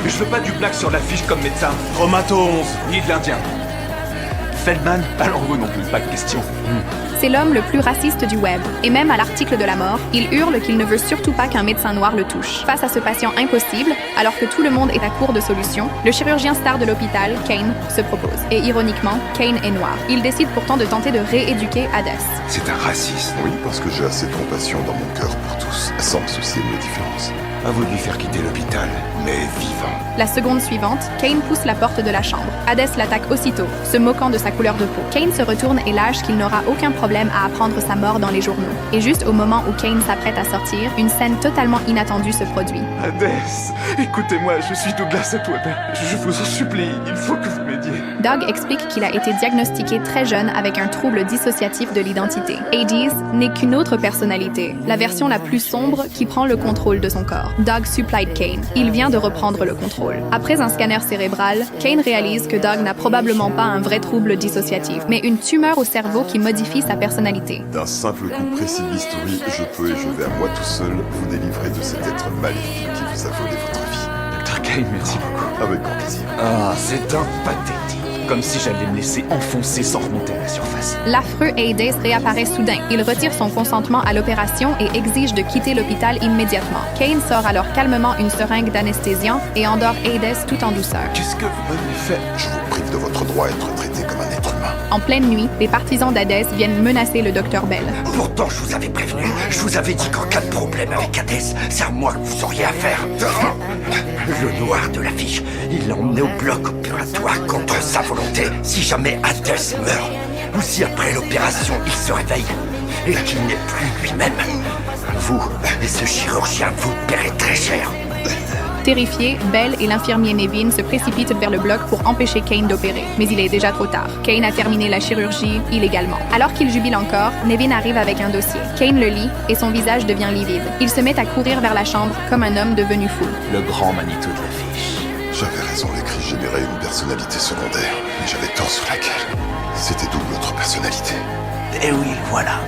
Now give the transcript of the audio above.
Je veux pas du black sur l'affiche comme médecin. Chromato 11, ni de l'Indien. Feldman, à l'envoi non plus, pas de question. C'est l'homme le plus raciste du web. Et même à l'article de la mort, il hurle qu'il ne veut surtout pas qu'un médecin noir le touche. Face à ce patient impossible, alors que tout le monde est à court de solutions, le chirurgien star de l'hôpital, Kane, se propose. Et ironiquement, Kane est noir. Il décide pourtant de tenter de rééduquer Hades. C'est un raciste. Oui, parce que j'ai assez de compassion dans mon cœur pour tous, sans me soucier de mes différences. À vous de lui faire quitter l'hôpital, mais vivant. La seconde suivante, Kane pousse la porte de la chambre. Hades l'attaque aussitôt, se moquant de sa couleur de peau. Kane se retourne et lâche qu'il n'aura aucun problème à apprendre sa mort dans les journaux. Et juste au moment où Kane s'apprête à sortir, une scène totalement inattendue se produit. Hades, écoutez-moi, je suis Douglas Atwater. Je vous en supplie, il faut que vous m'aidiez. Doug explique qu'il a été diagnostiqué très jeune avec un trouble dissociatif de l'identité. Hades n'est qu'une autre personnalité, la version la plus sombre qui prend le contrôle de son corps. Doug supplite Kane. Il vient de reprendre le contrôle. Après un scanner cérébral, Kane réalise que Doug n'a probablement pas un vrai trouble dissociatif, mais une tumeur au cerveau qui modifie sa personnalité. D'un simple coup précis de bistouri, je peux et je vais à moi tout seul vous délivrer de cet être maléfique qui vous a volé votre vie. Dr. Kane, merci beaucoup. Avec grand plaisir. Ah, c'est un pathétique. Comme si j'allais me laisser enfoncer sans remonter à la surface. L'affreux Hades réapparaît soudain. Il retire son consentement à l'opération et exige de quitter l'hôpital immédiatement. Kane sort alors calmement une seringue d'anesthésiant et endort Hades tout en douceur. Qu'est-ce que vous m'avez fait? Je vous prive de votre droit à être traité comme un être humain. En pleine nuit, les partisans d'Hadès viennent menacer le Dr Bell. Pourtant, je vous avais prévenu. Je vous avais dit qu'en cas de problème avec Hades, c'est à moi que vous auriez affaire. Le noir de l'affiche, il l'a emmené au bloc opératoire contre sa volonté. Si jamais Hades meurt, ou si après l'opération, il se réveille et qu'il n'est plus lui-même, vous et ce chirurgien, vous le paierez très cher. Terrifiés, Bell et l'infirmier Nevin se précipitent vers le bloc pour empêcher Kane d'opérer. Mais il est déjà trop tard. Kane a terminé la chirurgie illégalement. Alors qu'il jubile encore, Nevin arrive avec un dossier. Kane le lit et son visage devient livide. Il se met à courir vers la chambre comme un homme devenu fou. Le grand Manitou de l'affiche. J'avais raison, les cris généraient une personnalité secondaire. Mais j'avais tort sur laquelle. C'était double autre personnalité. Et oui, voilà.